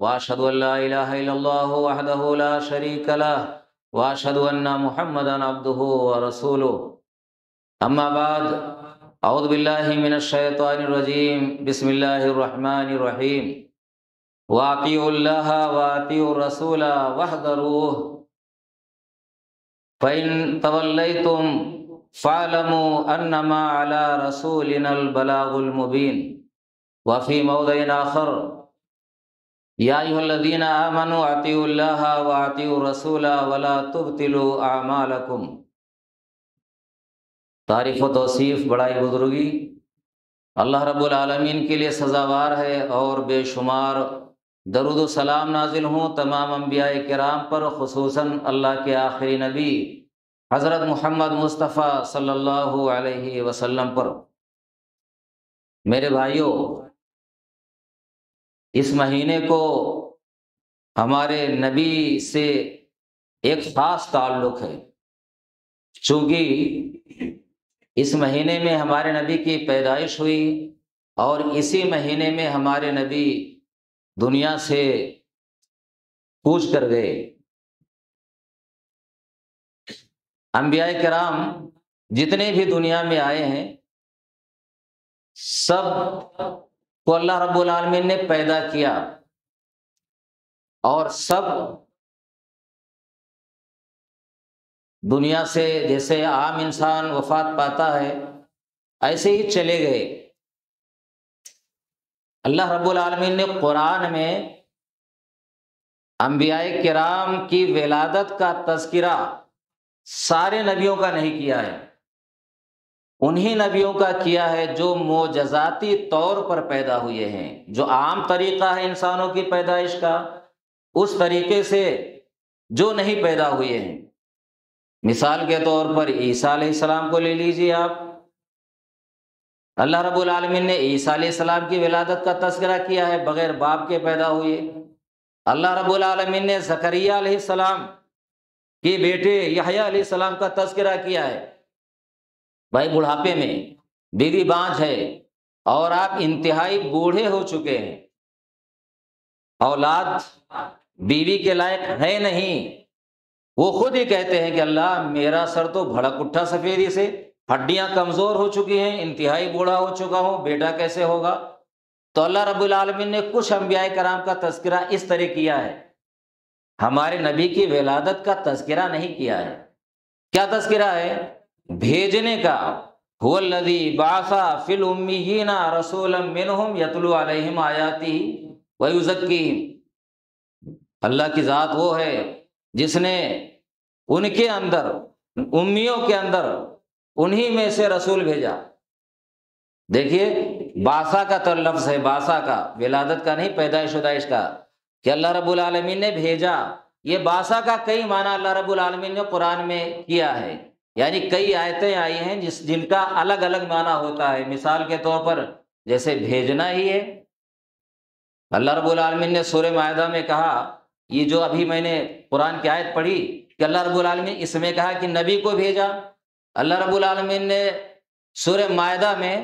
واشهد ان لا اله الا الله وحده لا شريك له واشهد ان محمدا عبده ورسوله اما بعد اعوذ بالله من الشیطان الرجیم بسم اللہ الرحمن الرحیم واطیعوا اللہ واطیعوا الرسول واحذروه فإن تولیتم فاعلموا انما على رسولنا البلاغ المبین وفي موضع آخر یا ایھا الذین آمنوا اطیعوا اللہ واطیعوا الرسول ولا تبطلوا اعمالکم۔ تعریف و توصیف، بڑائی بزرگی اللہ رب العالمین کے لیے سزاوار ہے، اور بے شمار درود و سلام نازل ہوں تمام انبیاء کرام پر، خصوصاً اللہ کے آخری نبی حضرت محمد مصطفیٰ صلی اللہ علیہ وسلم پر۔ میرے بھائیوں، اس مہینے کو ہمارے نبی سے ایک خاص تعلق ہے، چونکہ اس مہینے میں ہمارے نبی کی پیدائش ہوئی، اور اسی مہینے میں ہمارے نبی دنیا سے کوچ کر گئے۔ انبیاء کرام جتنے بھی دنیا میں آئے ہیں، سب کو اللہ رب العالمین نے پیدا کیا، اور سب دنیا سے جیسے عام انسان وفات پاتا ہے ایسے ہی چلے گئے۔ اللہ رب العالمین نے قرآن میں انبیاء کرام کی ولادت کا تذکرہ سارے نبیوں کا نہیں کیا ہے، انہی نبیوں کا کیا ہے جو معجزاتی طور پر پیدا ہوئے ہیں۔ جو عام طریقہ ہے انسانوں کی پیدائش کا، اس طریقے سے جو نہیں پیدا ہوئے ہیں۔ مثال کے طور پر عیسیٰ علیہ السلام کو لے لیجیے آپ، اللہ رب العالمین نے عیسیٰ علیہ السلام کی ولادت کا تذکرہ کیا ہے، بغیر باپ کے پیدا ہوئے۔ اللہ رب العالمین نے زکریا علیہ السلام کے بیٹے یحییٰ علیہ السلام کا تذکرہ کیا ہے، بھائی بڑھاپے میں، بیوی بانجھ ہے، اور آپ انتہائی بوڑھے ہو چکے ہیں، اولاد بیوی کے لائق ہے نہیں۔ وہ خود ہی کہتے ہیں کہ اللہ میرا سر تو بھڑک اٹھا سفیدی سے، ہڈیاں کمزور ہو چکی ہیں، انتہائی بوڑھا ہو چکا ہوں، بیٹا کیسے ہوگا؟ تو اللہ رب العالمین نے کچھ انبیاء کرام کا تذکرہ اس طرح کیا ہے، ہمارے نبی کی ولادت کا تذکرہ نہیں کیا ہے۔ کیا تذکرہ ہے؟ بھیجنے کا۔ هو الذی بعث فی الامیین رسولا منہم یتلو علیہم آیاتہ ویزکیہم۔ اللہ کی ذات وہ ہے جس نے ان کے اندر، امیوں کے اندر، انہی میں سے رسول بھیجا۔ دیکھیے باسا کا تو لفظ ہے، باسا کا، ولادت کا نہیں، پیدائش ودائش کا، کہ اللہ رب العالمین نے بھیجا۔ یہ باسا کا کئی معنی اللہ رب العالمین نے قرآن میں کیا ہے، یعنی کئی آیتیں آئی ہیں جن کا الگ الگ معنی ہوتا ہے۔ مثال کے طور پر جیسے بھیجنا ہی ہے، اللہ رب العالمین نے سورہ مائدہ میں کہا، یہ جو ابھی میں نے قرآن کی آیت پڑھی کہ اللہ رب العالمین اس میں کہا کہ نبی کو بھیجا، اللہ رب العالمین نے سورہ مائدہ میں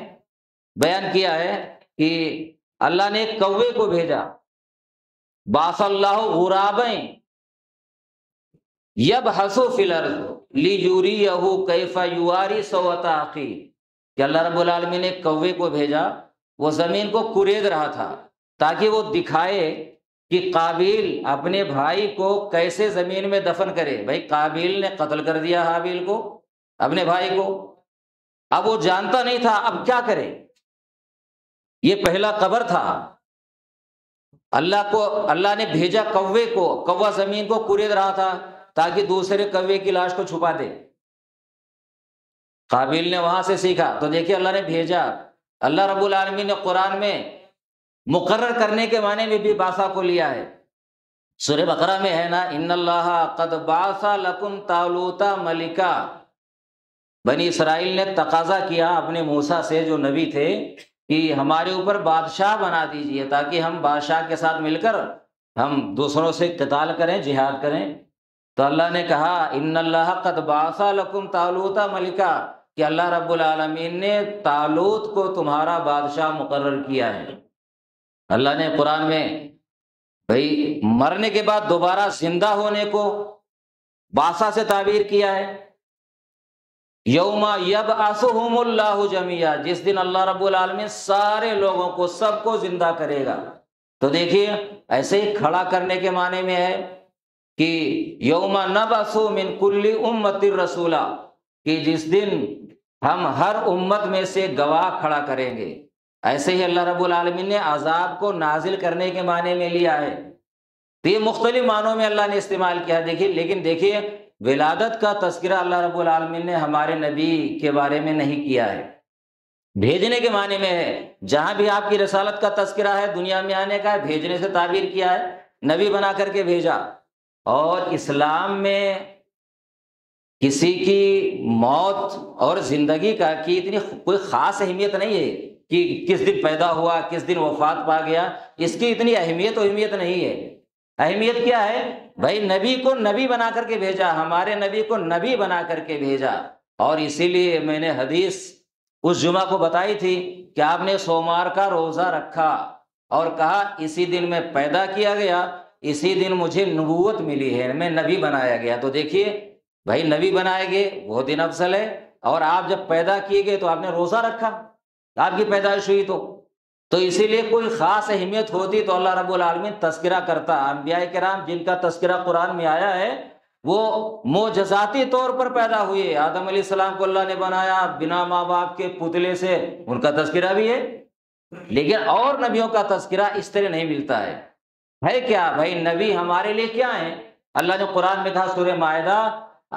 بیان کیا ہے کہ اللہ نے کوے کو بھیجا، بعث اللہ غرابا یبحث فی الارض لیریہ کیف یواری سوءۃ اخیہ، کہ اللہ رب العالمین نے کوے کو بھیجا، وہ زمین کو کورید رہا تھا تاکہ وہ دکھائے کہ قابیل اپنے بھائی کو کیسے زمین میں دفن کرے۔ بھائی قابیل نے قتل کر دیا حابیل کو، اپنے بھائی کو، اب وہ جانتا نہیں تھا اب کیا کرے۔ یہ پہلا قبر تھا، اللہ نے بھیجا کوے کو، کوا زمین کو کورید رہا تھا تاکہ دوسرے کوے کی لاش کو چھپا دے۔ قابیل نے وہاں سے سیکھا، تو دیکھیے اللہ نے بھیجا۔ اللہ رب العالمین نے قرآن میں مقرر کرنے کے معنی میں بھی باسا کو لیا ہے۔ سورہ بقرہ میں ہے نا، ان اللہ قد بعث لکم طالوت ملکا، بنی اسرائیل نے تقاضا کیا اپنے موسیٰ سے جو نبی تھے کہ ہمارے اوپر بادشاہ بنا دیجئے تاکہ ہم بادشاہ کے ساتھ مل کر ہم دوسروں سے قتال کریں، جہاد کریں۔ تو اللہ نے کہا ان اللہ قد بعث لکم طالوت ملکا، کہ اللہ رب العالمین نے طالوت کو تمہارا بادشاہ مقرر کیا ہے۔ اللہ نے قرآن میں بھائی مرنے کے بعد دوبارہ زندہ ہونے کو باسا سے تعبیر کیا ہے، یوم یبعثہم اللہ جمیعا، جس دن اللہ رب العالمین سارے لوگوں کو، سب کو زندہ کرے گا۔ تو دیکھیے ایسے ہی کھڑا کرنے کے معنی میں ہے کہ یوم نبعث من کل امت رسولا، کہ جس دن ہم ہر امت میں سے گواہ کھڑا کریں گے۔ ایسے ہی اللہ رب العالمین نے عذاب کو نازل کرنے کے معنی میں لیا ہے۔ تو یہ مختلف معنوں میں اللہ نے استعمال کیا، دیکھیے، لیکن دیکھیے ولادت کا تذکرہ اللہ رب العالمین نے ہمارے نبی کے بارے میں نہیں کیا ہے، بھیجنے کے معنی میں ہے۔ جہاں بھی آپ کی رسالت کا تذکرہ ہے، دنیا میں آنے کا ہے، بھیجنے سے تعبیر کیا ہے، نبی بنا کر کے بھیجا۔ اور اسلام میں کسی کی موت اور زندگی کا کی اتنی کوئی خاص اہمیت نہیں ہے کہ کس دن پیدا ہوا، کس دن وفات پا گیا، اس کی اتنی اہمیت نہیں ہے۔ اہمیت کیا ہے؟ بھائی نبی کو نبی بنا کر کے بھیجا، ہمارے نبی کو نبی بنا کر کے بھیجا۔ اور اسی لیے میں نے حدیث اس جمعہ کو بتائی تھی کہ آپ نے سوموار کا روزہ رکھا اور کہا اسی دن میں پیدا کیا گیا، اسی دن مجھے نبوت ملی ہے، میں نبی بنایا گیا۔ تو دیکھیے بھائی نبی بنائے گئے وہ دن افضل ہے، اور آپ جب پیدا کیے گئے تو آپ نے روزہ رکھا، آپ کی پیدائش ہوئی تو اسی لیے کوئی خاص اہمیت ہوتی تو اللہ رب العالمین تذکرہ کرتا۔ انبیاء کرام جن کا تذکرہ قرآن میں آیا ہے وہ معجزاتی طور پر پیدا ہوئے۔ آدم علیہ السلام کو اللہ نے بنایا بنا ماں باپ کے پتلے سے، ان کا تذکرہ بھی ہے، لیکن اور نبیوں کا تذکرہ اس طرح نہیں ملتا ہے کیا؟ بھائی نبی ہمارے لیے کیا ہیں؟ اللہ نے قرآن میں کہا، سورہ مائدہ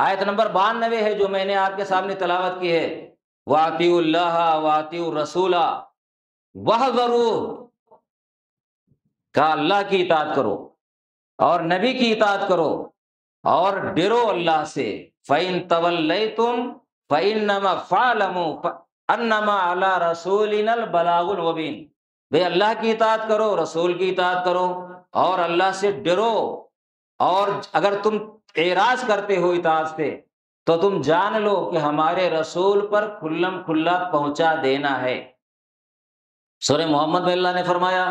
آیت نمبر 92 ہے جو میں نے آپ کے سامنے تلاوت کی ہے، وَأَطِيعُوا اللَّهَ وَأَطِيعُوا الرَّسُولَ وَاحْذَرُوا، کہا اللہ کی اطاعت کرو اور نبی کی اطاعت کرو اور ڈرو اللہ سے۔ فَإِن تَوَلَّيْتُمْ فَإِنَّمَا فَاعْلَمُوا أَنَّمَا عَلَىٰ رَسُولِنَا الْبَلَاغُ الْمُبِينُ، بھئی اللہ کی اطاعت کرو، رسول کی اطاعت کرو اور اللہ سے ڈرو، اور اگر تم اعراض کرتے ہو اطاعت سے تو تم جان لو کہ ہمارے رسول پر کھلم کھلا پہنچا دینا ہے۔ سورہ محمد میں اللہ نے فرمایا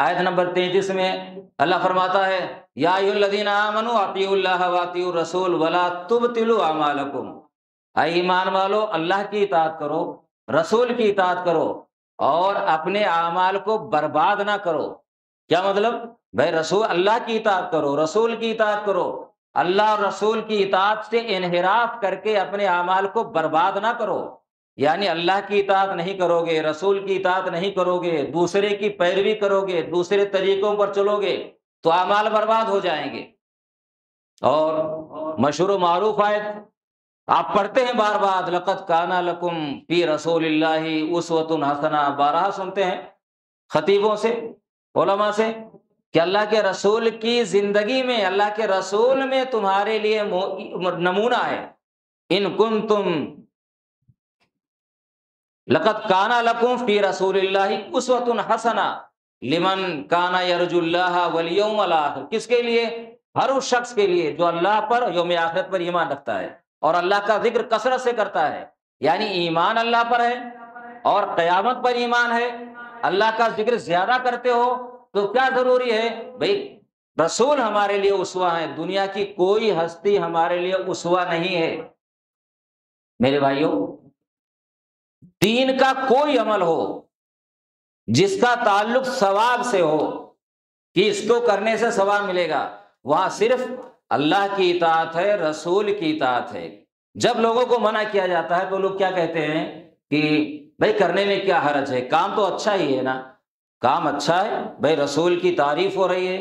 آیت نمبر 33 میں اللہ فرماتا ہے، یا ایھا الذین آمنوا اطیعوا اللہ واطیعوا الرسول ولا تبطلوا اعمالکم، اے ایمان والو اللہ کی اطاعت کرو، رسول کی اطاعت کرو اور اپنے اعمال کو برباد نہ کرو۔ کیا مطلب؟ بھائی رسول اللہ کی اطاعت کرو، رسول کی اطاعت کرو، اللہ اور رسول کی اطاعت سے انحراف کر کے اپنے اعمال کو برباد نہ کرو۔ یعنی اللہ کی اطاعت نہیں کرو گے، رسول کی اطاعت نہیں کرو گے، دوسرے کی پیروی کرو گے، دوسرے طریقوں پر چلو گے تو اعمال برباد ہو جائیں گے۔ اور مشہور و معروف آیت آپ پڑھتے ہیں بار بار، لقد کان لکم فی رسول اللہ اسوۃ حسنہ، بارہا سنتے ہیں خطیبوں سے، علماء سے، کہ اللہ کے رسول کی زندگی میں، اللہ کے رسول میں تمہارے لیے نمونہ ہے۔ ان کنتم لقد کان لکم فی رسول اللہ اسوۃ حسنہ لمن کان یرجو اللہ والیوم الآخر، کس کے لیے؟ ہر اس شخص کے لیے جو اللہ پر، یوم آخرت پر ایمان رکھتا ہے اور اللہ کا ذکر کثرت سے کرتا ہے۔ یعنی ایمان اللہ پر ہے اور قیامت پر ایمان ہے، اللہ کا ذکر زیادہ کرتے ہو تو کیا ضروری ہے؟ بھئی رسول ہمارے لیے اسوہ ہیں، دنیا کی کوئی ہستی ہمارے لیے اسوہ نہیں ہے۔ میرے بھائیوں، دین کا کوئی عمل ہو جس کا تعلق ثواب سے ہو کہ اس کو کرنے سے ثواب ملے گا، وہاں صرف اللہ کی اطاعت ہے، رسول کی اطاعت ہے۔ جب لوگوں کو منع کیا جاتا ہے تو لوگ کیا کہتے ہیں کہ بھئی کرنے میں کیا حرج ہے، کام تو اچھا ہی ہے نا، کام اچھا ہے، بھئی رسول کی تعریف ہو رہی ہے،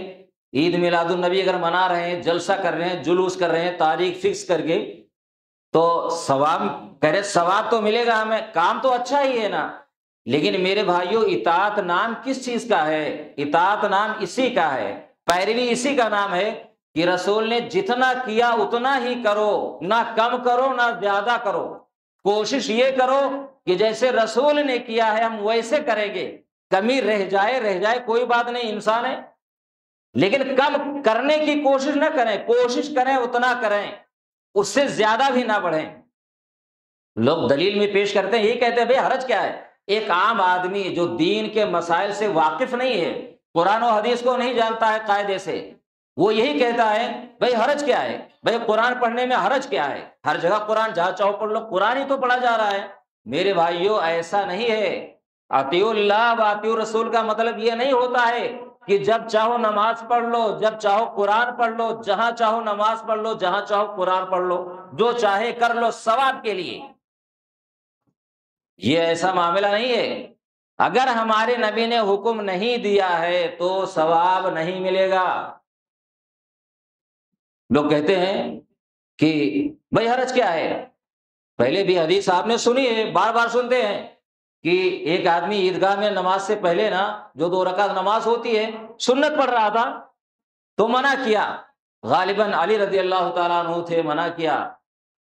عید میلاد النبی اگر منا رہے ہیں، جلسہ کر رہے ہیں، جلوس کر رہے ہیں، تاریخ فکس کر کے، تو ثواب کرے، ثواب تو ملے گا ہمیں، کام تو اچھا ہی ہے نا۔ لیکن میرے بھائیوں، اطاعت نام کس چیز کا ہے؟ اطاعت نام اسی کا ہے، پیروی اسی کا نام ہے کہ رسول نے جتنا کیا اتنا ہی کرو، نہ کم کرو نہ زیادہ کرو۔ کوشش یہ کرو کہ جیسے رسول نے کیا ہے ہم ویسے کریں گے، کمی رہ جائے کوئی بات نہیں، انسان ہے، لیکن کم کرنے کی کوشش نہ کریں، کوشش کریں اتنا کریں، اس سے زیادہ بھی نہ بڑھیں۔ لوگ دلیل میں پیش کرتے ہیں، یہ کہتے ہیں بھئی حرج کیا ہے؟ ایک عام آدمی جو دین کے مسائل سے واقف نہیں ہے، قرآن و حدیث کو نہیں جانتا ہے قاعدے سے، وہ یہی کہتا ہے بھائی حرج کیا ہے، بھائی قرآن پڑھنے میں حرج کیا ہے، ہر جگہ قرآن جہاں چاہو پڑھ لو، قرآن ہی تو پڑھا جا رہا ہے۔ میرے بھائیوں ایسا نہیں ہے، اطیعوا اللہ و اطیعوا الرسول کا مطلب یہ نہیں ہوتا ہے کہ جب چاہو نماز پڑھ لو، جب چاہو قرآن پڑھ لو، جہاں چاہو نماز پڑھ لو، جہاں چاہو قرآن پڑھ لو، جو چاہے کر لو ثواب کے لیے۔ یہ ایسا معاملہ نہیں ہے۔ اگر ہمارے نبی نے حکم نہیں دیا ہے تو ثواب نہیں ملے گا۔ لوگ کہتے ہیں کہ بھائی حرج کیا ہے، پہلے بھی حدیث آپ نے سنی ہے، بار بار سنتے ہیں کہ ایک آدمی عیدگاہ میں نماز سے پہلے نا جو 2 رکعت نماز ہوتی ہے سنت پڑھ رہا تھا تو منع کیا، غالباً علی رضی اللہ تعالیٰ عنہ تھے، منع کیا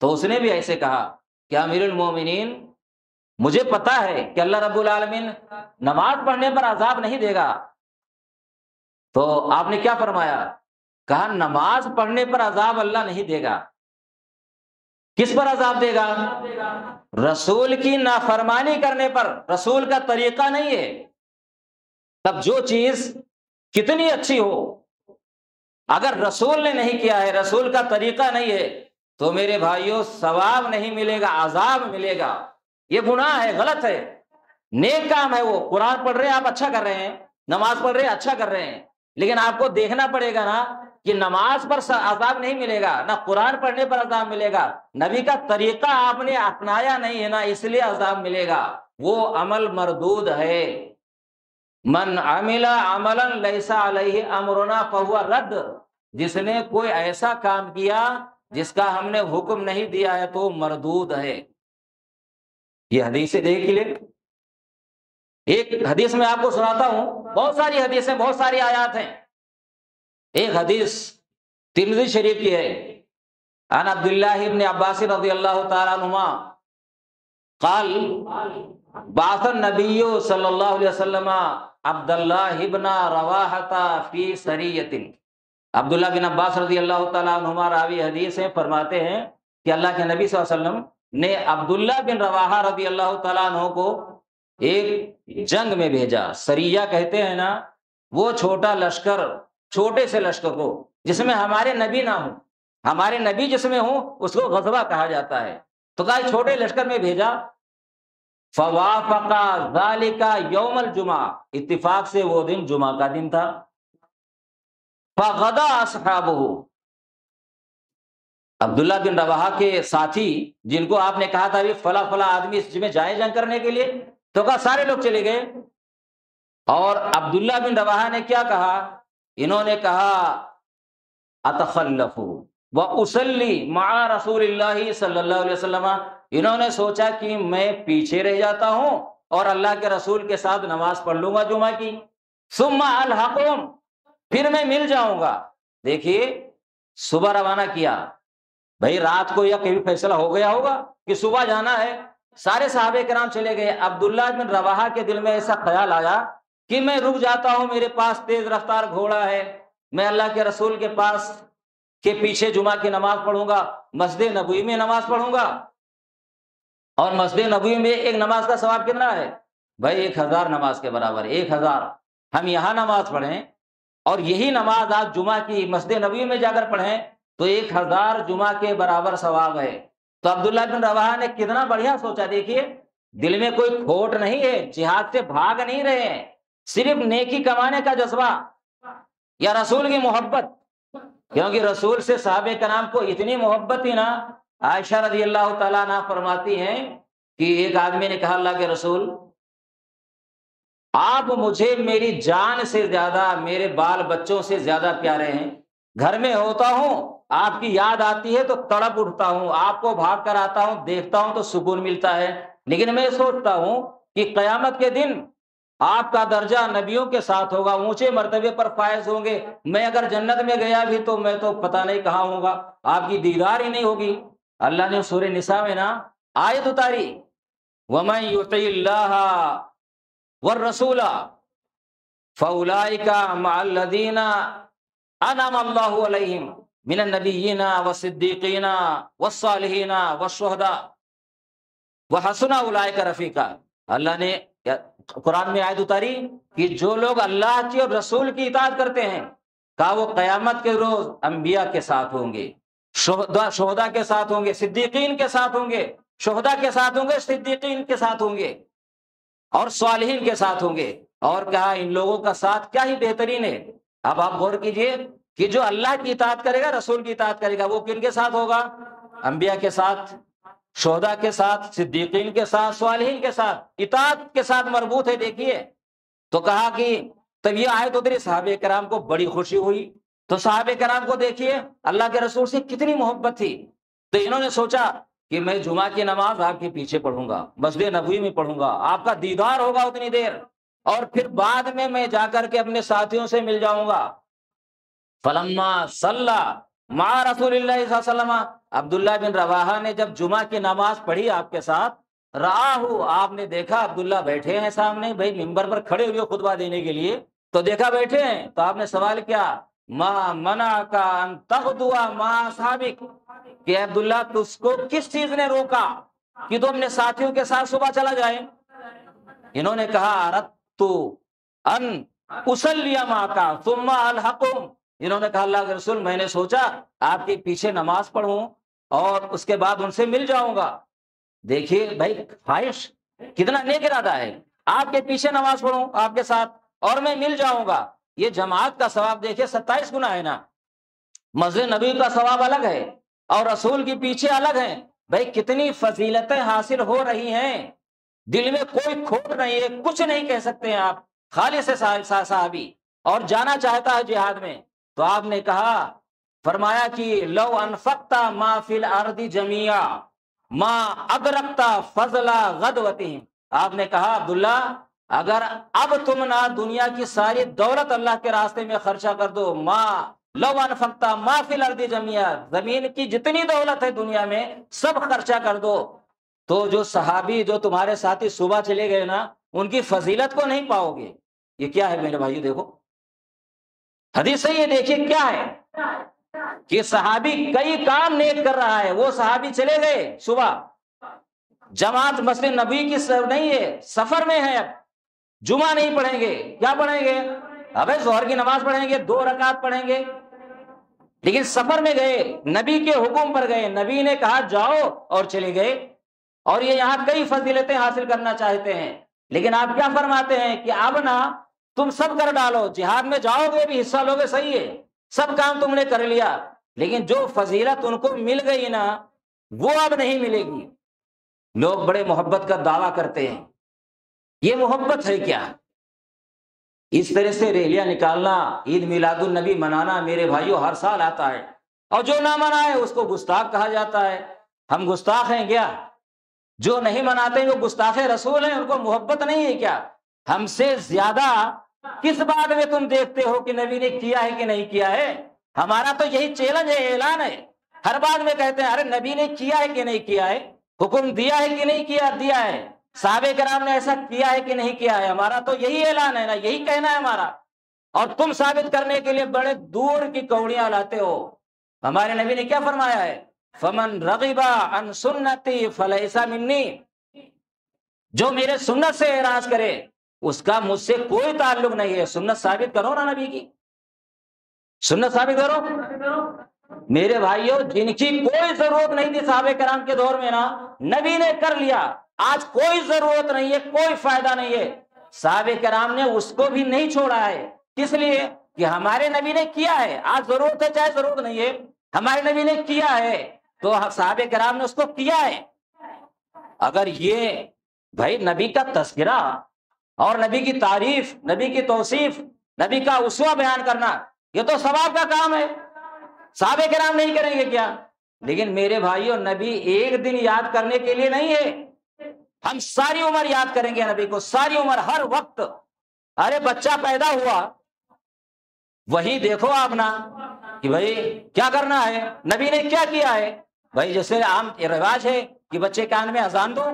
تو اس نے بھی ایسے کہا کہ امیر المومنین مجھے پتا ہے کہ اللہ رب العالمین نماز پڑھنے پر عذاب نہیں دے گا، تو آپ نے کیا فرمایا؟ کہا نماز پڑھنے پر عذاب اللہ نہیں دے گا، کس پر عذاب دے گا؟ رسول کی نافرمانی کرنے پر۔ رسول کا طریقہ نہیں ہے، تب جو چیز کتنی اچھی ہو اگر رسول نے نہیں کیا ہے، رسول کا طریقہ نہیں ہے، تو میرے بھائیوں ثواب نہیں ملے گا، عذاب ملے گا۔ یہ گناہ ہے، غلط ہے، نیک کام ہے وہ، قرآن پڑھ رہے ہیں آپ اچھا کر رہے ہیں، نماز پڑھ رہے ہیں اچھا کر رہے ہیں، لیکن آپ کو دیکھنا پڑے گا نا کہ نماز پر عذاب نہیں ملے گا، نہ قرآن پڑھنے پر عذاب ملے گا، نبی کا طریقہ آپ نے اپنایا نہیں ہے نا، اس لیے عذاب ملے گا، وہ عمل مردود ہے۔ من عمل عملا لیس علیہ امرنا فہو رد، جس نے کوئی ایسا کام کیا جس کا ہم نے حکم نہیں دیا ہے تو مردود ہے۔ یہ حدیث دیکھ لیں، ایک حدیث میں آپ کو سناتا ہوں، بہت ساری حدیثیں، بہت ساری آیات ہیں۔ ایک حدیث ترمذی شریف کی ہے، عن عبداللہ ابن عباس رضی اللہ تعالیٰ عنہما قال بعث النبی صلی اللہ علیہ وسلم عبداللہ ابن رواحہ فی سریۃ۔ عبداللہ بن عباس رضی اللہ تعالیٰ عنہما راوی حدیث ہیں، فرماتے ہیں کہ اللہ کے نبی صلی اللہ علیہ وسلم نے عبداللہ بن رواحہ رضی اللہ تعالیٰ عنہ کو ایک جنگ میں بھیجا۔ سریہ کہتے ہیں نا وہ چھوٹا لشکر، چھوٹے سے لشکر کو جس میں ہمارے نبی نہ ہوں، ہمارے نبی جس میں ہوں اس کو غزوہ کہا جاتا ہے، تو کہا چھوٹے لشکر میں بھیجا۔ فوافق ذالک یوم الجمعہ، اتفاق سے وہ دن جمعہ کا دن تھا۔ فغدا اصحابہ، عبداللہ بن رواحہ کے ساتھی جن کو آپ نے کہا تھا بھی فلاں فلاں آدمی اس میں جائیں جنگ کرنے کے لیے، تو کہا سارے لوگ چلے گئے۔ اور عبداللہ بن رواحہ نے کیا کہا؟ انہوں نے کہا اتخلف واصلی مع رسول اللہ صلی اللہ علیہ وسلم، انہوں نے سوچا کہ میں پیچھے رہ جاتا ہوں اور اللہ کے رسول کے ساتھ نماز پڑھ لوں گا جمعہ کی، ثم الحقہم، پھر میں مل جاؤں گا۔ دیکھیے صبح روانہ کیا، بھائی رات کو یا کبھی فیصلہ ہو گیا ہوگا کہ صبح جانا ہے، سارے صحابہ کرام چلے گئے۔ عبداللہ بن رواحہ کے دل میں ایسا خیال آیا کہ میں رک جاتا ہوں، میرے پاس تیز رفتار گھوڑا ہے، میں اللہ کے رسول کے پاس کے پیچھے جمعہ کی نماز پڑھوں گا، مسجد نبوی میں نماز پڑھوں گا۔ اور مسجد نبوی میں ایک نماز کا ثواب کتنا ہے بھائی؟ 1000 نماز کے برابر، 1000۔ ہم یہاں نماز پڑھیں اور یہی نماز آپ جمعہ کی مسجد نبوی میں جا کر پڑھیں تو 1000 جمعہ کے برابر ثواب ہے۔ تو عبداللہ بن رواحہ نے کتنا بڑھیا سوچا، دیکھیے دل میں کوئی کھوٹ نہیں ہے، جہاد سے بھاگ نہیں رہے ہیں، صرف نیکی کمانے کا جذبہ یا رسول کی محبت، کیونکہ رسول سے صحابہ کرام کو اتنی محبت تھی نا، عائشہ رضی اللہ تعالیٰ عنہ فرماتی ہیں کہ ایک آدمی نے کہا اللہ کے رسول آپ مجھے میری جان سے زیادہ، میرے بال بچوں سے زیادہ پیارے ہیں، گھر میں ہوتا ہوں آپ کی یاد آتی ہے تو تڑپ اٹھتا ہوں، آپ کو بھاگ کر آتا ہوں، دیکھتا ہوں تو سکون ملتا ہے، لیکن میں سوچتا ہوں کہ قیامت کے دن آپ کا درجہ نبیوں کے ساتھ ہوگا، اونچے مرتبے پر فائز ہوں گے، میں اگر جنت میں گیا بھی تو میں تو پتہ نہیں کہاں ہوں گا، آپ کی دیدار ہی نہیں ہوگی۔ اللہ نے سورہ نساء میں نا آیت اتاری، وَمَن يُطِعِ اللَّهَ وَالرَّسُولَ فَأُولَٰئِكَ مَعَ الَّذِينَ أَنْعَمَ اللَّهُ عَلَيْهِمْ مِنَ النَّبِيِّينَ وَالصِّدِّيقِينَ وَالصَّالِحِينَ وَالشُّهَدَاءِ وَحَسُنَ أُولَٰئِكَ رَفِيقًا۔ اللہ نے قرآن میں آیت اتاری کہ جو لوگ اللہ کی اور رسول کی اطاعت کرتے ہیں کہا وہ قیامت کے روز انبیاء کے ساتھ ہوں گے، شہداء کے ساتھ ہوں گے، صدیقین کے ساتھ ہوں گے، شہداء کے ساتھ ہوں گے، صدیقین کے ساتھ ہوں گے اور صالحین کے ساتھ ہوں گے۔ اور کہا ان لوگوں کا ساتھ کیا ہی بہترین ہے۔ اب آپ غور کیجئے کہ جو اللہ کی اطاعت کرے گا، رسول کی اطاعت کرے گا، وہ کن کے ساتھ ہوگا؟ انبیاء کے ساتھ، شہداء کے ساتھ، صدیقین کے ساتھ، صالحین کے ساتھ، اطاعت کے ساتھ مربوط ہے۔ دیکھیے تو کہا کہ تب یہ آیت اتری، صحابہ کرام کو بڑی خوشی ہوئی۔ تو صحابہ کرام کو دیکھیے اللہ کے رسول سے کتنی محبت تھی، تو انہوں نے سوچا کہ میں جمعہ کی نماز آپ کے پیچھے پڑھوں گا، مسجد نبوی میں پڑھوں گا، آپ کا دیدار ہوگا اتنی دیر، اور پھر بعد میں جا کر کے اپنے ساتھیوں سے مل جاؤں گا۔ فلما صلی مع رسول اللہ صلی اللہ علیہ وسلم، عبداللہ بن رواحہ نے جب جمعہ کی نماز پڑھی آپ کے ساتھ، راہو، آپ نے دیکھا عبداللہ بیٹھے ہیں سامنے، بھائی ممبر پر کھڑے ہوئے خطبہ دینے کے لیے، تو دیکھا بیٹھے ہیں، تو آپ نے سوال کیا، ما منعک ان تغدو مع اصحابک، کہ عبداللہ تجھ کو کس چیز نے روکا کہ تو اپنے ساتھیوں کے ساتھ صبح چلا جائے؟ انہوں نے کہا اردت ان اصلی معک ثم الحقم، انہوں نے کہا اللہ کے رسول میں نے سوچا آپ کے پیچھے نماز پڑھوں اور اس کے بعد ان سے مل جاؤں گا۔ دیکھیے بھائی خواہش کتنا نیک ارادہ ہے، آپ کے پیچھے نماز پڑھوں آپ کے ساتھ اور میں مل جاؤں گا۔ یہ جماعت کا ثواب دیکھیے 27 گنا ہے نا، مسجد نبی کا ثواب الگ ہے اور رسول کے پیچھے الگ ہے۔ بھائی کتنی فضیلتیں حاصل ہو رہی ہیں، دل میں کوئی کھوٹ نہیں ہے، کچھ نہیں کہہ سکتے ہیں آپ، خالص صحابی اور جانا چاہتا ہے جہاد میں، تو آپ نے کہا، فرمایا کہ لو انفقت ما فی الارض جميعا ما ادرکت فضل غدوتہم، آپ نے کہا عبداللہ اگر اب تم نہ دنیا کی ساری دولت اللہ کے راستے میں خرچہ کر دو، ما لو انفقت ما فی الارض جميعا، زمین کی جتنی دولت ہے دنیا میں سب خرچہ کر دو، تو جو صحابی جو تمہارے ساتھی صبح چلے گئے نا ان کی فضیلت کو نہیں پاؤ گے۔ یہ کیا ہے میرے بھائیو؟ دیکھو حدیث سے یہ دیکھیے کیا ہے کہ صحابی کئی کام نیک کر رہا ہے، وہ صحابی چلے گئے صبح، جماعت مسجد نبی کی نہیں ہے، سفر میں ہے، اب جمعہ نہیں پڑھیں گے، کیا پڑھیں گے؟ ابے ظہر کی نماز پڑھیں گے، 2 رکعت پڑھیں گے، لیکن سفر میں گئے، نبی کے حکم پر گئے، نبی نے کہا جاؤ اور چلے گئے، اور یہ یہاں کئی فضیلتیں حاصل کرنا چاہتے ہیں، لیکن آپ کیا فرماتے ہیں کہ اب نا تم سب کر ڈالو، جہاد میں جاؤ گے بھی حصہ لوگے، صحیح ہے، سب کام تم نے کر لیا، لیکن جو فضیلت ان کو مل گئی نا وہ اب نہیں ملے گی۔ لوگ بڑے محبت کا دعویٰ کرتے ہیں، یہ محبت ہے کیا؟ اس طرح سے ریلیاں نکالنا، عید میلاد النبی منانا میرے بھائیوں ہر سال آتا ہے، اور جو نہ منائے اس کو گستاخ کہا جاتا ہے۔ ہم گستاخ ہیں کیا؟ جو نہیں مناتے وہ گستاخ رسول ہیں، ان کو محبت نہیں ہے کیا؟ ہم سے زیادہ کس بات میں تم دیکھتے ہو کہ نبی نے کیا ہے کہ نہیں کیا ہے؟ ہمارا تو یہی چیلنج ہے، اعلان ہے، ہر بات میں کہتے ہیں ارے نبی نے کیا ہے کہ نہیں کیا ہے، حکم دیا ہے کہ نہیں کیا، دیا ہے، صحابہ کرام نے ایسا کیا ہے کہ نہیں کیا ہے، ہمارا تو یہی اعلان ہے نا، یہی کہنا ہے ہمارا، اور تم ثابت کرنے کے لیے بڑے دور کی کوڑیاں لاتے ہو۔ ہمارے نبی نے کیا فرمایا ہے؟ فمن رغب عن سنتی فلیس منی، جو میرے سنت سے اعراض کرے اس کا مجھ سے کوئی تعلق نہیں ہے۔ سنت ثابت کرو نا، نبی کی سنت ثابت کرو۔ میرے بھائیوں جن کی کوئی ضرورت نہیں تھی صحابہ کرام کے دور میں نا، نبی نے کر لیا، آج کوئی ضرورت نہیں ہے، کوئی فائدہ نہیں ہے، صحابہ کرام نے اس کو بھی نہیں چھوڑا ہے، کس لیے کہ ہمارے نبی نے کیا ہے، آج ضرورت ہے چاہے ضرورت نہیں ہے، ہمارے نبی نے کیا ہے تو صحابہ کرام نے اس کو کیا ہے۔ اگر یہ بھائی نبی کا تذکرہ اور نبی کی تعریف، نبی کی توصیف، نبی کا اسوہ بیان کرنا، یہ تو ثواب کا کام ہے، صحابہ کرام نہیں کریں گے کیا؟ لیکن میرے بھائیوں نبی ایک دن یاد کرنے کے لیے نہیں ہے، ہم ساری عمر یاد کریں گے نبی کو، ساری عمر، ہر وقت۔ ارے بچہ پیدا ہوا وہی دیکھو آپ نا کہ بھائی کیا کرنا ہے، نبی نے کیا کیا ہے؟ بھائی جیسے عام رواج ہے کہ بچے کان میں اذان دو،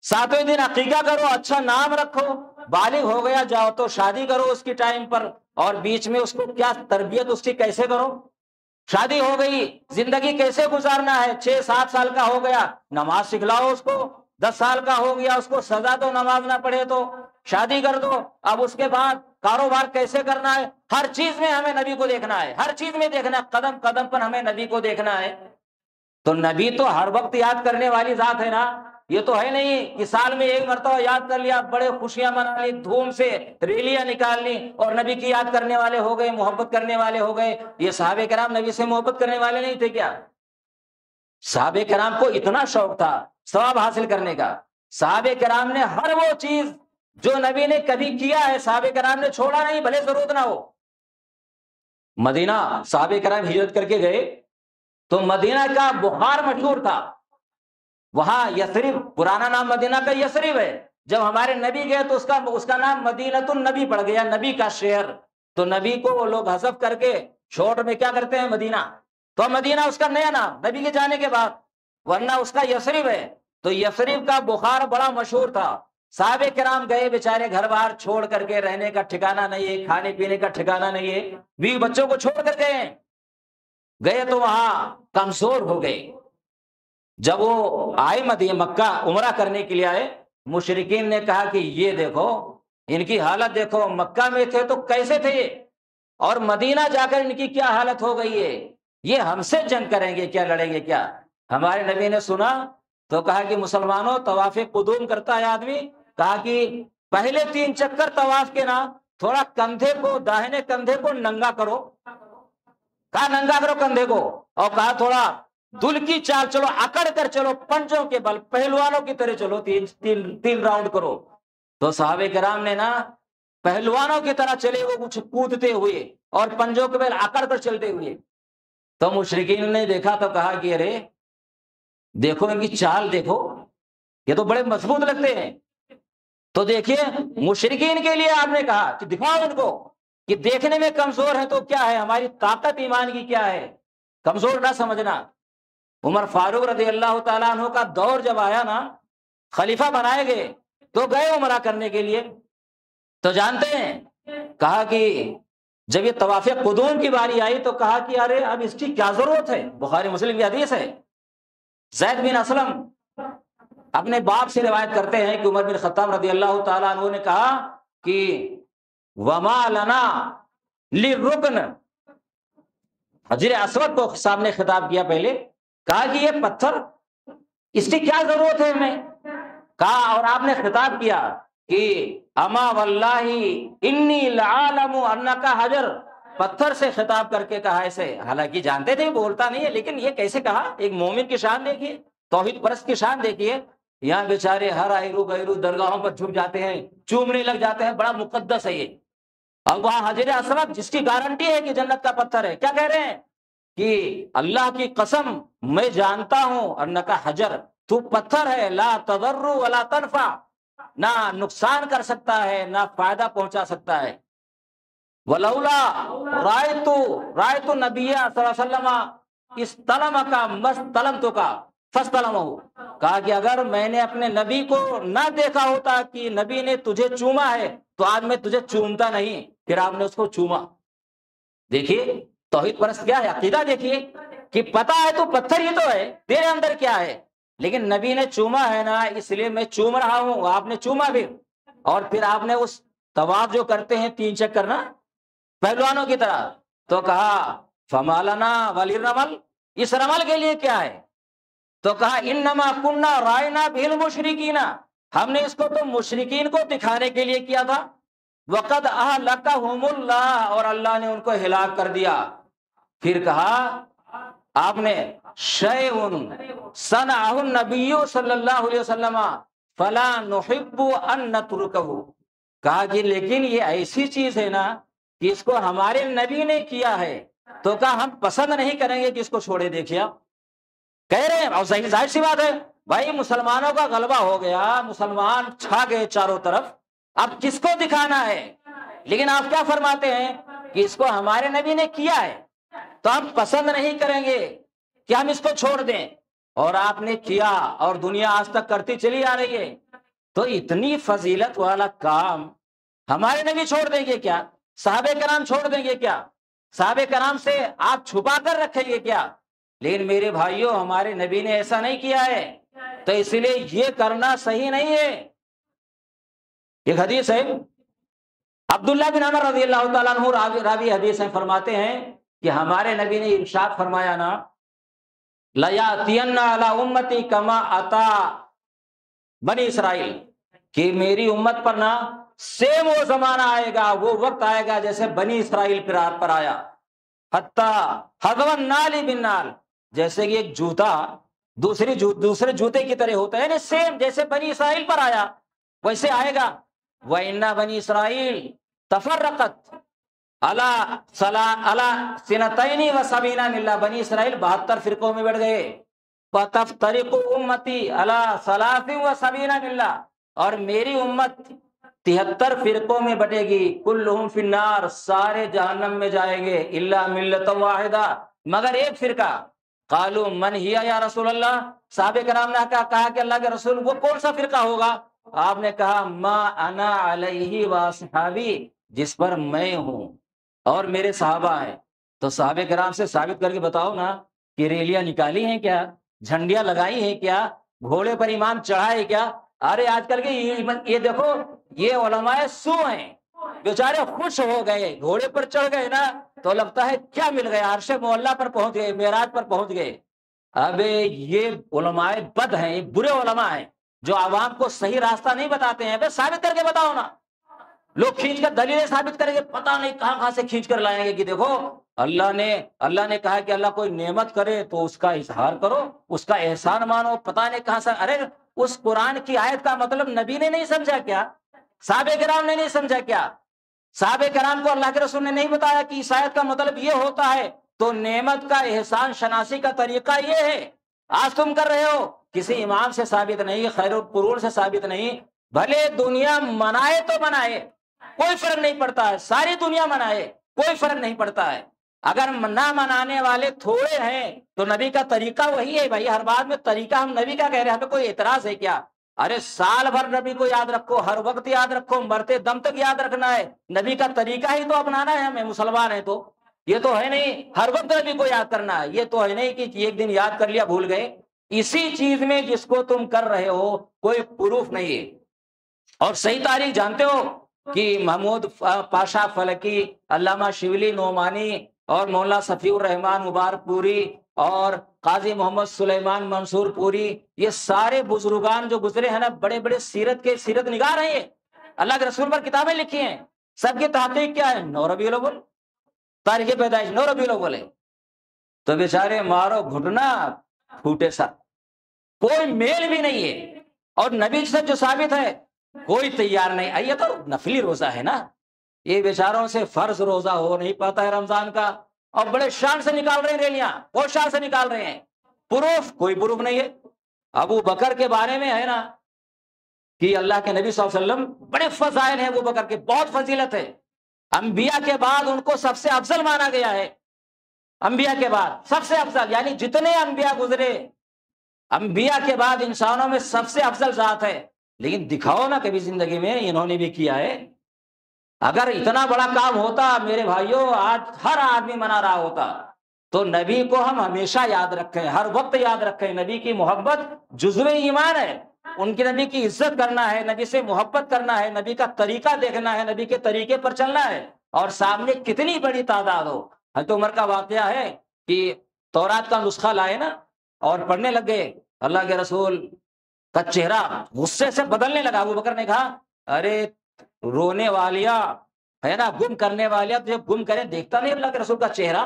7ویں دن عقیقہ کرو، اچھا نام رکھو، بالغ ہو گیا جاؤ تو شادی کرو اس کی ٹائم پر، اور بیچ میں اس کو کیا تربیت اس کی کیسے کرو، شادی ہو گئی زندگی کیسے گزارنا ہے، 6-7 سال کا ہو گیا نماز سکھلاؤ اس کو، 10 سال کا ہو گیا، اس کو سزا دو، نماز نہ پڑھے تو شادی کر دو، اب اس کے بعد کاروبار کیسے کرنا ہے، ہر چیز میں ہمیں نبی کو دیکھنا ہے، ہر چیز میں دیکھنا ہے، قدم قدم پر ہمیں نبی کو دیکھنا ہے۔ تو نبی تو ہر وقت یاد کرنے والی ذات ہے نا، یہ تو ہے نہیں کہ سال میں ایک مرتبہ یاد کر لیا، بڑے خوشیاں منا لی، دھوم سے ریلیاں نکال لی اور نبی کی یاد کرنے والے ہو گئے، محبت کرنے والے ہو گئے۔ یہ صحابہ کرام نبی سے محبت کرنے والے نہیں تھے کیا؟ صحابہ کرام کو اتنا شوق تھا ثواب حاصل کرنے کا، صحابہ کرام نے ہر وہ چیز جو نبی نے کبھی کیا ہے صحابہ کرام نے چھوڑا نہیں، بھلے ضرورت نہ ہو۔ مدینہ صحابہ کرام ہجرت کر کے گئے تو مدینہ کا بخار مشہور تھا، وہاں یثرب، پرانا نام مدینہ کا یثرب ہے، جب ہمارے نبی گئے تو اس کا نام مدینۃ النبی پڑ گیا، نبی کا شہر۔ تو نبی کو وہ لوگ حذف کر کے شورٹ میں کیا کرتے ہیں؟ مدینہ۔ تو مدینہ اس کا نیا نام نبی کے جانے کے بعد، ورنہ اس کا یثرب ہے۔ تو یثرب کا بخار بڑا مشہور تھا، صحابہ کرام گئے بیچارے گھر بار چھوڑ کر کے، رہنے کا ٹھکانہ نہیں ہے، کھانے پینے کا ٹھکانہ نہیں ہے، بیوی بچوں کو چھوڑ کر گئے تو وہاں کمزور ہو گئے۔ جب وہ آئے مکہ عمرہ کرنے کے لیے آئے، مشرکین نے کہا کہ یہ دیکھو ان کی حالت دیکھو، مکہ میں تھے تو کیسے تھے اور مدینہ جا کر ان کی کیا حالت ہو گئی ہے، یہ ہم سے جنگ کریں گے کیا، لڑیں گے کیا؟ ہمارے نبی نے سنا تو کہا کہ مسلمانوں، طواف قدوم کرتا ہے آدمی، کہا کہ پہلے 3 چکر طواف کے نا تھوڑا کندھے کو، داہنے کندھے کو ننگا کرو، کہا ننگا کرو کندھے کو، اور کہا تھوڑا دل کی چال چلو، اکڑ کر چلو، پنجوں کے بل، پہلوانوں کی طرح چلو، 3 راؤنڈ کرو۔ تو صحابہ کرام نے نا پہلوانوں کی طرح چلے وہ کچھ کودتے ہوئے اور پنجوں کے بل اکڑ کر چلتے ہوئے۔ تو مشرکین نے دیکھا تو کہا کہ ارے دیکھو ان کی چال دیکھو، یہ تو بڑے مضبوط لگتے ہیں۔ تو دیکھیے مشرکین کے لیے آپ نے کہا کہ دکھاؤ ان کو کہ دیکھنے میں کمزور ہے تو کیا ہے، ہماری طاقت ایمان کی کیا ہے، کمزور نہ سمجھنا۔ عمر فاروق رضی اللہ تعالیٰ عنہ کا دور جب آیا نا، خلیفہ بنائے گئے تو گئے عمرہ کرنے کے لیے، تو جانتے ہیں کہا کہ جب یہ طواف قدوم کی باری آئی تو کہا کہ ارے اب اس کی کیا ضرورت ہے، بخاری مسلم کی حدیث ہے۔ زید بن اسلم اپنے باپ سے روایت کرتے ہیں کہ عمر بن خطاب رضی اللہ تعالیٰ عنہ نے کہا کہ وما لنا للرکن، حجر اسود کو سامنے خطاب کیا، پہلے کہا کہ یہ پتھر اس کی کیا ضرورت ہے ہمیں، کہا اور آپ نے خطاب کیا کہ اما واللہ انی لعالم انک حجر، پتھر سے خطاب کر کے کہا ایسے، حالانکہ جانتے تھے بولتا نہیں ہے، لیکن یہ کیسے کہا؟ ایک مومن کی شان دیکھیے، توحید پرست کی شان دیکھیے، یہاں بیچارے ہر آئرو غیرو درگاہوں پر جھک جاتے ہیں، چومنے لگ جاتے ہیں، بڑا مقدس ہے یہ، اب وہاں حجر اسود جس کی گارنٹی ہے کہ جنت کا پتھر ہے، کیا کہہ رہے ہیں کہ اللہ کی قسم میں جانتا ہوں انک حجر، تو پتھر ہے، لا تضر ولا تنفع، نہ نقصان کر سکتا ہے نہ فائدہ پہنچا سکتا ہے۔ ولولا رأیت نبی صلی اللہ علیہ وسلم استلمک مستلمتک فاستلمہ، کہا کہ اگر میں نے اپنے نبی کو نہ دیکھا ہوتا کہ نبی نے تجھے چوما ہے تو آج میں تجھے چومتا نہیں، پھر آپ نے اس کو چوما۔ دیکھیے توحید پرست کیا ہے، عقیدہ دیکھیے کہ پتا ہے تو پتھر ہی تو ہے، تیرے اندر کیا ہے، لیکن نبی نے چوما ہے نا، اس لیے میں چوم رہا ہوں، آپ نے چوما بھی، اور پھر آپ نے اس طواف جو کرتے ہیں 3 چکر نا پہلوانوں کی طرح، تو کہا فما لنا وللرمل، اس رمل کے لیے کیا ہے، تو کہا انما کننا رائنا بالمشرکین، ہم نے اس کو تو مشرکین کو دکھانے کے لیے کیا تھا، وقد اہلکہم اللہ، اور اللہ نے ان کو ہلاک کر دیا۔ پھر کہا آپ نے شیء صنعہ النبی صلی اللہ علیہ وسلم فلا نحب ان نترکہ، کہا کہ لیکن یہ ایسی چیز ہے نا کہ اس کو ہمارے نبی نے کیا ہے، تو کہا ہم پسند نہیں کریں گے کہ اس کو چھوڑے۔ دیکھیے آپ کہہ رہے ہیں، اور ظاہر سی بات ہے بھائی، مسلمانوں کا غلبہ ہو گیا، مسلمان چھا گئے چاروں طرف، اب کس کو دکھانا ہے، لیکن آپ کیا فرماتے ہیں کہ اس کو ہمارے نبی نے کیا ہے تو ہم پسند نہیں کریں گے کہ ہم اس کو چھوڑ دیں، اور آپ نے کیا اور دنیا آج تک کرتی چلی آ رہی ہے، تو اتنی فضیلت والا کام ہمارے نبی چھوڑ دیں گے کیا؟ صحابہ کرام چھوڑ دیں گے کیا؟ صحابہ کرام سے آپ چھپا کر رکھیں گے کیا؟ لیکن میرے بھائیوں، ہمارے نبی نے ایسا نہیں کیا ہے، تو اس لیے یہ کرنا صحیح نہیں ہے۔ ایک حدیث ہے، عبداللہ بن عمر رضی اللہ تعالیٰ عنہ راوی حدیث ہیں، فرماتے ہیں کہ ہمارے نبی نے ارشاد فرمایا نا، لَيَأْتِيَنَّ عَلَىٰ أُمَّتِي كَمَا أَتَىٰ بنی اسرائیل، کہ میری امت پر نا سیم وہ زمانہ آئے گا، وہ وقت آئے گا جیسے بنی اسرائیل پر آیا، حتیٰ حذو النعل بالنعل، جیسے کہ ایک جوتا دوسرے جوتے کی طرح ہوتا ہے نا، سیم جیسے بنی اسرائیل پر آیا ویسے آئے گا۔ وَإِنَّ بنی اسرائیل تفرقت علی سنتین و سبعین ملہ، بنی اسرائیل 72 فرقوں میں بڑھ گئے۔ وَتَفْتَرِقُ أُمَّتِي عَلَىٰ 73 ملہ، اور میری امت 73 فرقوں میں بٹے گی، کلہم فی النار، سارے جہنم میں جائیں گے، الا ملۃ واحدہ، مگر ایک فرقہ۔ قالوا من ہی یا رسول اللہ، صحابہ کرام نے کہا کہ اللہ کے رسول وہ کون سا فرقہ ہوگا؟ آپ نے کہا ما انا علیہ واصحابی، جس پر میں ہوں اور میرے صحابہ ہیں۔ تو صحابہ کرام سے ثابت کر کے بتاؤ نا کہ ریلیاں نکالی ہیں کیا، جھنڈیاں لگائی ہیں کیا، گھوڑے پر ایمان چڑھائے کیا؟ ارے آج کل کے یہ دیکھو، یہ علماء سو ہیں، بیچارے خوش ہو گئے، گھوڑے پر چڑھ گئے نا تو لگتا ہے کیا مل گیا، عرش معلیٰ پر پہنچ گئے، معراج پر پہنچ گئے۔ اب یہ علماء بد ہیں، یہ برے علماء ہیں جو عوام کو صحیح راستہ نہیں بتاتے ہیں۔ بس ثابت کر کے بتاؤ نا، لوگ کھینچ کر دلیلیں ثابت کریں گے، پتہ نہیں کہاں سے کھینچ کر لائیں گے کہ دیکھو اللہ نے کہا کہ اللہ کوئی نعمت کرے تو اس کا اظہار کرو، اس کا احسان مانو، پتہ نہیں کہاں سے۔ ارے اس قرآن کی آیت کا مطلب نبی نے نہیں سمجھا کیا؟ صحابہ کرام نے نہیں سمجھا کیا؟ صحابہ کرام کو اللہ کے رسول نے نہیں بتایا کہ اس آیت کا مطلب یہ ہوتا ہے؟ تو نعمت کا احسان شناسی کا طریقہ یہ ہے۔ آج تم کر رہے ہو، کسی امام سے ثابت نہیں، خیر القرون سے ثابت نہیں، بھلے دنیا منائے تو منائے، کوئی فرق نہیں پڑتا ہے، ساری دنیا منائے کوئی فرق نہیں پڑتا ہے۔ اگر نہ منانے والے تھوڑے ہیں تو نبی کا طریقہ وہی ہے بھائی، ہر بات میں طریقہ ہم نبی کا کہہ رہے ہیں، ہمیں کوئی اعتراض ہے کیا؟ ارے سال بھر نبی کو یاد رکھو، ہر وقت یاد رکھو، مرتے دم تک یاد رکھنا ہے، نبی کا طریقہ ہی تو اپنانا ہے ہمیں، مسلمان ہیں تو۔ یہ تو ہے نہیں ہر وقت نبی کو یاد کرنا ہے، یہ تو ہے نہیں کہ ایک دن یاد کر لیا بھول گئے۔ اسی چیز میں جس کو تم کر رہے ہو کوئی پروف نہیں ہے۔ اور صحیح تاریخ جانتے ہو کہ محمود پاشا فلکی، علامہ شبلی نعمانی اور مولانا صفی الرحمان مبارک پوری اور قاضی محمد سلیمان منصور پوری، یہ سارے بزرگان جو گزرے ہیں نا، بڑے بڑے سیرت نگار ہیں، یہ اللہ کے رسول پر کتابیں لکھی ہیں، سب کی تحقیق کیا ہے؟ 9 ربیع الاول، تاریخ پیدائش 9 ربیع الاول ہے۔ تو بیچارے مارو گھٹنا پھوٹے سر، کوئی میل بھی نہیں ہے، اور نبی سے جو ثابت ہے کوئی تیار نہیں۔ یہ تو نفلی روزہ ہے نا، یہ بیچاروں سے فرض روزہ ہو نہیں پاتا ہے رمضان کا، اور بڑے شان سے نکال رہے ہیں ریلیاں، بہت شان سے نکال رہے ہیں، پروف کوئی پروف نہیں ہے۔ ابو بکر کے بارے میں ہے نا کہ اللہ کے نبی صلی اللہ علیہ وسلم بڑے فضائل ہیں ابو بکر کے، بہت فضیلت ہے، انبیاء کے بعد ان کو سب سے افضل مانا گیا ہے، انبیاء کے بعد سب سے افضل، یعنی جتنے انبیاء گزرے انبیاء کے بعد انسانوں میں سب سے افضل ذات ہے۔ لیکن دکھاؤ نا کبھی زندگی میں انہوں نے بھی کیا ہے؟ اگر اتنا بڑا کام ہوتا میرے بھائیوں، آج ہر آدمی منا رہا ہوتا۔ تو نبی کو ہم ہمیشہ یاد رکھیں، ہر وقت یاد رکھیں، نبی کی محبت جزو ایمان ہے، ان کی نبی کی عزت کرنا ہے، نبی سے محبت کرنا ہے، نبی کا طریقہ دیکھنا ہے، نبی کے طریقے پر چلنا ہے، اور سامنے کتنی بڑی تعداد ہو۔ حضرت عمر کا واقعہ ہے کہ تورات کا نسخہ لائے نا اور پڑھنے لگ گئے، اللہ کے رسول کا چہرہ غصے سے بدلنے لگا۔ ابو بکر نے کہا ارے رونے والیا ہے نا، گم کرنے والیا، تجھے گم کرے دیکھتا نہیں اللہ کے رسول کا چہرہ؟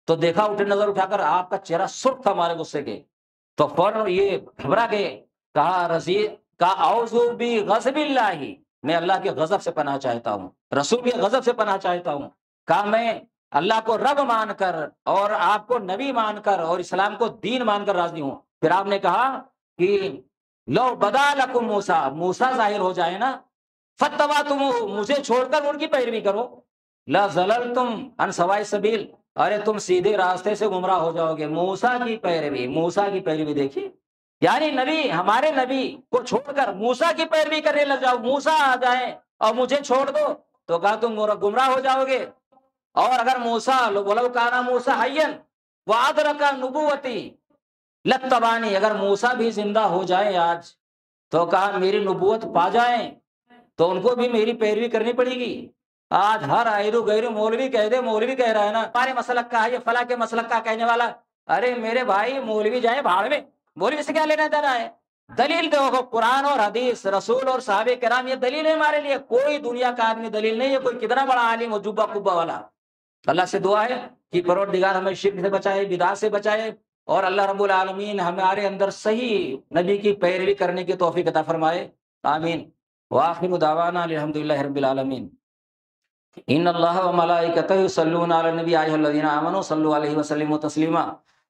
تو دیکھا، اٹھے نظر اٹھا کر آپ کا چہرہ سرخ تھا ہمارے غصے کے، تو فوراً یہ گھبرا گئے، کہا رضی کا اعوذ بغضب اللہ، میں اللہ کے غضب سے پناہ چاہتا ہوں، رسول کے غضب سے پناہ چاہتا ہوں۔ کہا میں اللہ کو رب مان کر اور آپ کو نبی مان کر اور اسلام کو دین مان کر راضی ہوں۔ پھر آپ نے کہا کہ لو بدا لکم موسیٰ، موسیٰ ظاہر ہو جائے نا، فاتبعتموہ، مجھے چھوڑ کر ان کی پیروی کرو، لا ضللتم عن سواء السبیل، ارے تم سیدھے راستے سے گمراہ ہو جاؤ گے۔ موسیٰ کی پیروی دیکھیے، یعنی نبی، ہمارے نبی کو چھوڑ کر موسیٰ کی پیروی کرنے لگ جاؤ، موسیٰ آ جائیں اور مجھے چھوڑ دو تو کہا تم گمراہ ہو جاؤ گے۔ اور اگر موسیٰ ولو کان موسیٰ حیا وادرک نبوتی لتبانی، اگر موسیٰ بھی زندہ ہو جائیں آج تو کہا میری نبوت پا جائیں تو ان کو بھی میری پیروی کرنی پڑے گی۔ آج ہر ایرو غیرو مولوی کہہ دے، مولوی کہہ رہا ہے نا ہمارے مسلک کا ہے، یہ فلاں کے مسلک کا کہنے والا، ارے میرے بھائی مولوی جائے بھاڑ میں، مولوی سے کیا لینا دینا ہے؟ دلیل دو، قرآن اور حدیث، رسول اور صحابہ کرام، یہ دلیل ہے ہمارے لیے، کوئی دنیا کا آدمی دلیل نہیں ہے، کوئی کتنا بڑا عالم ہو جبہ قبہ والا۔ اللہ سے دعا ہے کہ پروردگار ہمیں شرک سے بچائے، بدعت سے بچائے، اور اللہ رب العالمین ہمارے اندر صحیح نبی کی پیروی کرنے کی توفیق عطا فرمائے، آمین۔ وآخر دعوانا الحمدللہ رب العالمین۔ ان اللہ وملائکتہ یصلون علی النبی یا ایھا الذین آمنوا صلوا علیہ وسلموا تسلیما۔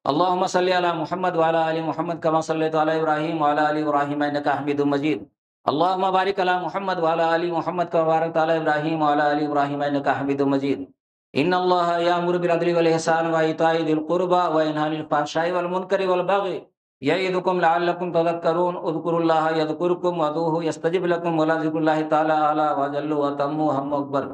اللهم صل علی محمد وعلی آل محمد کما صلیت علی ابراہیم وعلی آل ابراہیم انک حمید مجید۔ اللهم بارک علی محمد وعلی آل محمد کما بارکت علی ابراہیم وعلی آل ابراہیم انک حمید مجید۔ ان اللہ یامر بالعدل والإحسان وایتاء ذی القربى وینہی عن الفحشاء والمنکر والبغی یعظکم لعلکم تذکرون۔ اذکروا اللہ یذکرکم وادعوہ یستجب لکم ولذکر اللہ تعالی اعلی وجل واتم وهم اکبر۔